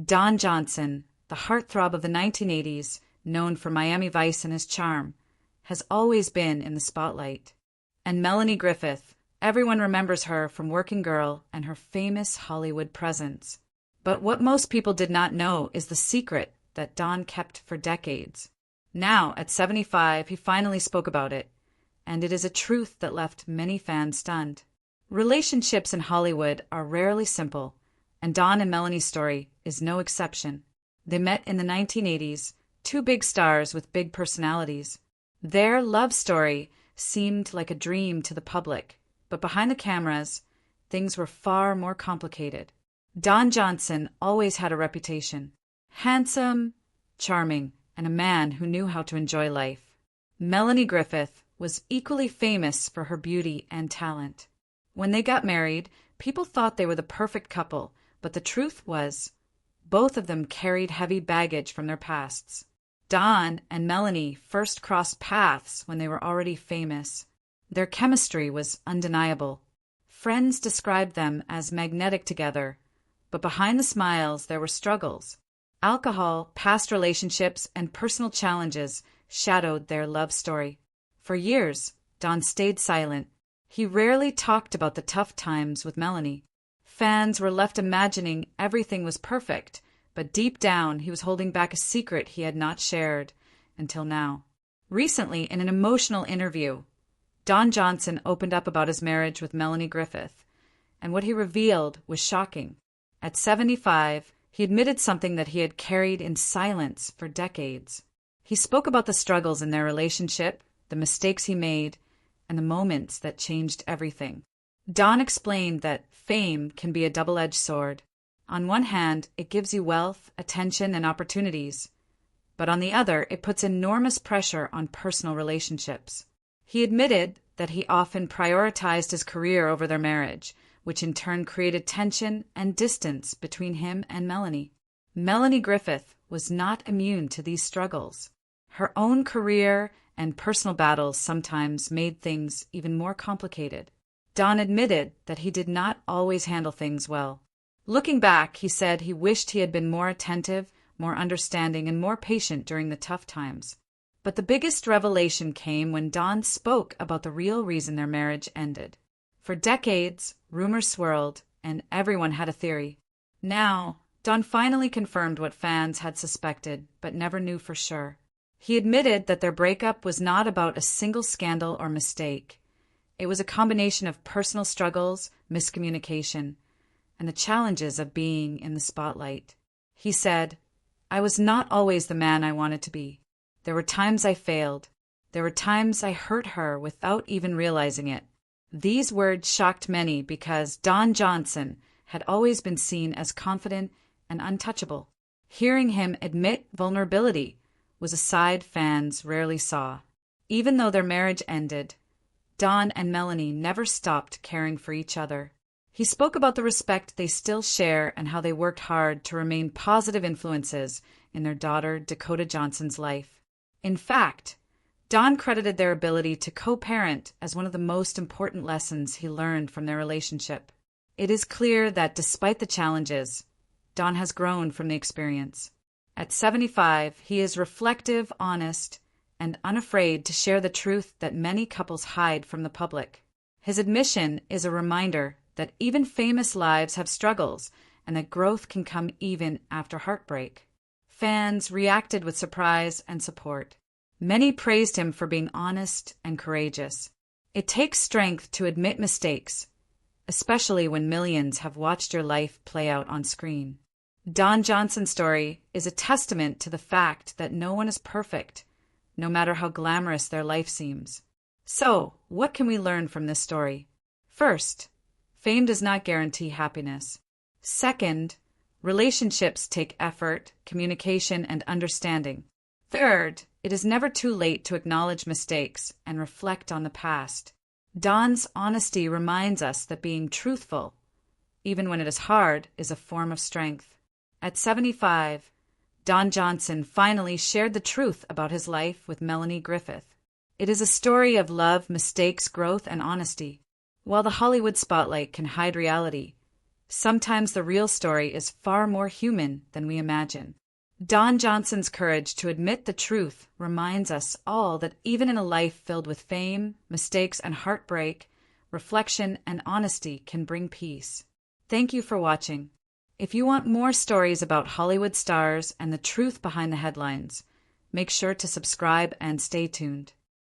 Don Johnson, the heartthrob of the 1980s, known for Miami Vice and his charm, has always been in the spotlight. And Melanie Griffith, everyone remembers her from Working Girl and her famous Hollywood presence. But what most people did not know is the secret that Don kept for decades. Now, at 75, he finally spoke about it, and it is a truth that left many fans stunned. Relationships in Hollywood are rarely simple, and Don and Melanie's story is no exception. They met in the 1980s, two big stars with big personalities. Their love story seemed like a dream to the public, but behind the cameras, things were far more complicated. Don Johnson always had a reputation: handsome, charming, and a man who knew how to enjoy life. Melanie Griffith was equally famous for her beauty and talent. When they got married, people thought they were the perfect couple, but the truth was, both of them carried heavy baggage from their pasts. Don and Melanie first crossed paths when they were already famous. Their chemistry was undeniable. Friends described them as magnetic together, but behind the smiles there were struggles. Alcohol, past relationships, and personal challenges shadowed their love story. For years, Don stayed silent. He rarely talked about the tough times with Melanie. Fans were left imagining everything was perfect, but deep down he was holding back a secret he had not shared until now. Recently, in an emotional interview, Don Johnson opened up about his marriage with Melanie Griffith, and what he revealed was shocking. At 75, he admitted something that he had carried in silence for decades. He spoke about the struggles in their relationship, the mistakes he made, and the moments that changed everything. Don explained that fame can be a double-edged sword. On one hand, it gives you wealth, attention, and opportunities, but on the other, it puts enormous pressure on personal relationships. He admitted that he often prioritized his career over their marriage, which in turn created tension and distance between him and Melanie. Melanie Griffith was not immune to these struggles. Her own career and personal battles sometimes made things even more complicated. Don admitted that he did not always handle things well. Looking back, he said he wished he had been more attentive, more understanding, and more patient during the tough times. But the biggest revelation came when Don spoke about the real reason their marriage ended. For decades, rumors swirled, and everyone had a theory. Now, Don finally confirmed what fans had suspected, but never knew for sure. He admitted that their breakup was not about a single scandal or mistake. It was a combination of personal struggles, miscommunication, and the challenges of being in the spotlight. He said, "I was not always the man I wanted to be. There were times I failed. There were times I hurt her without even realizing it." These words shocked many because Don Johnson had always been seen as confident and untouchable. Hearing him admit vulnerability was a side fans rarely saw. Even though their marriage ended, Don and Melanie never stopped caring for each other. He spoke about the respect they still share and how they worked hard to remain positive influences in their daughter Dakota Johnson's life. In fact, Don credited their ability to co-parent as one of the most important lessons he learned from their relationship. It is clear that despite the challenges, Don has grown from the experience. At 75, he is reflective, honest, and unafraid to share the truth that many couples hide from the public. His admission is a reminder that even famous lives have struggles and that growth can come even after heartbreak. Fans reacted with surprise and support. Many praised him for being honest and courageous. It takes strength to admit mistakes, especially when millions have watched your life play out on screen. Don Johnson's story is a testament to the fact that no one is perfect, no matter how glamorous their life seems. So, what can we learn from this story? First, fame does not guarantee happiness. Second, relationships take effort, communication, and understanding. Third, it is never too late to acknowledge mistakes and reflect on the past. Don's honesty reminds us that being truthful, even when it is hard, is a form of strength. At 75, Don Johnson finally shared the truth about his life with Melanie Griffith. It is a story of love, mistakes, growth, and honesty. While the Hollywood spotlight can hide reality, Sometimes the real story is far more human than we imagine. Don Johnson's courage to admit the truth reminds us all that even in a life filled with fame, mistakes, and heartbreak, reflection and honesty can bring peace. Thank you for watching. If you want more stories about Hollywood stars and the truth behind the headlines, make sure to subscribe and stay tuned.